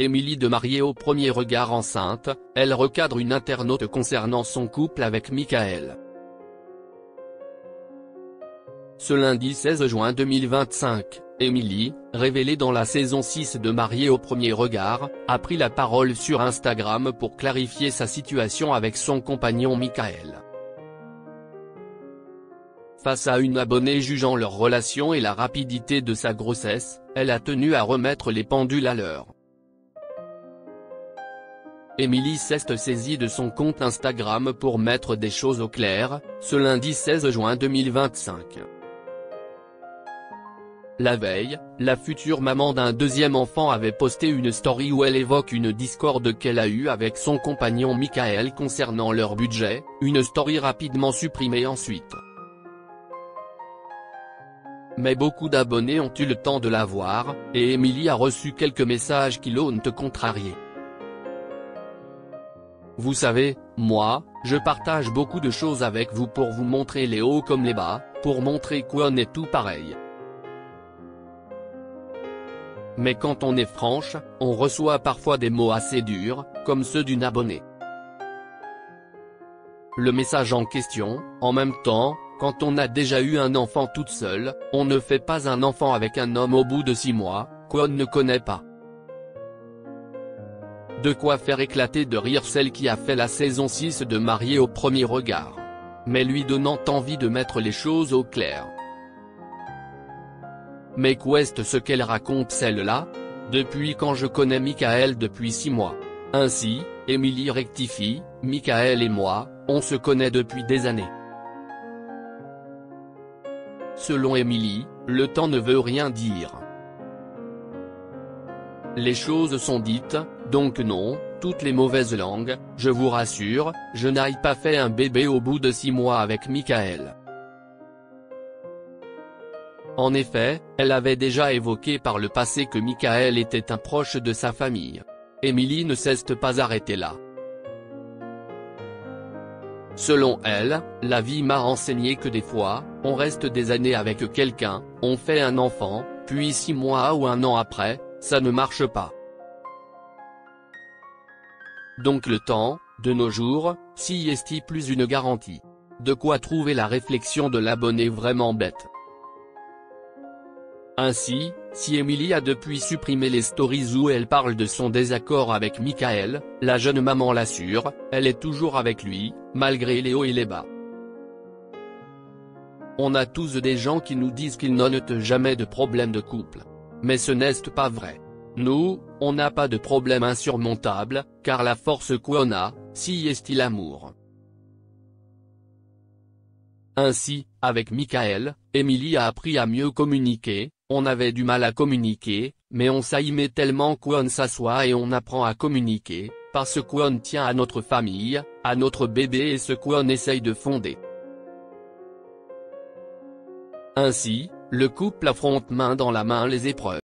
Émilie de mariée au premier regard enceinte, elle recadre une internaute concernant son couple avec Michael. Ce lundi 16 juin 2025, Émilie, révélée dans la saison 6 de Mariée au premier regard, a pris la parole sur Instagram pour clarifier sa situation avec son compagnon Michael. Face à une abonnée jugeant leur relation et la rapidité de sa grossesse, elle a tenu à remettre les pendules à l'heure. Émilie s'est saisie de son compte Instagram pour mettre des choses au clair, ce lundi 16 juin 2025. La veille, la future maman d'un deuxième enfant avait posté une story où elle évoque une discorde qu'elle a eue avec son compagnon Michael concernant leur budget, une story rapidement supprimée ensuite. Mais beaucoup d'abonnés ont eu le temps de la voir, et Émilie a reçu quelques messages qui l'ont contrariée. Vous savez, moi, je partage beaucoup de choses avec vous pour vous montrer les hauts comme les bas, pour montrer qu'on est tout pareil. Mais quand on est franche, on reçoit parfois des mots assez durs, comme ceux d'une abonnée. Le message en question, en même temps, quand on a déjà eu un enfant toute seule, on ne fait pas un enfant avec un homme au bout de 6 mois, qu'on ne connaît pas. De quoi faire éclater de rire celle qui a fait la saison 6 de Mariée au premier regard. Mais lui donnant envie de mettre les choses au clair. Mais qu'est-ce ce qu'elle raconte celle-là? Depuis quand je connais Michael depuis 6 mois. Ainsi, Émilie rectifie, Michael et moi, on se connaît depuis des années. Selon Émilie, le temps ne veut rien dire. Les choses sont dites, donc non, toutes les mauvaises langues, je vous rassure, je n'ai pas fait un bébé au bout de 6 mois avec Michael. En effet, elle avait déjà évoqué par le passé que Michael était un proche de sa famille. Émilie ne s'est pas arrêtée là. Selon elle, la vie m'a enseigné que des fois, on reste des années avec quelqu'un, on fait un enfant, puis 6 mois ou 1 an après, ça ne marche pas. Donc le temps, de nos jours, si est plus une garantie. De quoi trouver la réflexion de l'abonné vraiment bête. Ainsi, si Émilie a depuis supprimé les stories où elle parle de son désaccord avec Michael, la jeune maman l'assure, elle est toujours avec lui, malgré les hauts et les bas. On a tous des gens qui nous disent qu'ils n'ont jamais de problème de couple. Mais ce n'est pas vrai. Nous, on n'a pas de problème insurmontable, car la force qu'on a, si est l'amour. Ainsi, avec Michael, Émilie a appris à mieux communiquer, on avait du mal à communiquer, mais on s'aimait tellement qu'on s'assoit et on apprend à communiquer, parce qu'on tient à notre famille, à notre bébé et ce qu'on essaye de fonder. Ainsi, le couple affronte main dans la main les épreuves.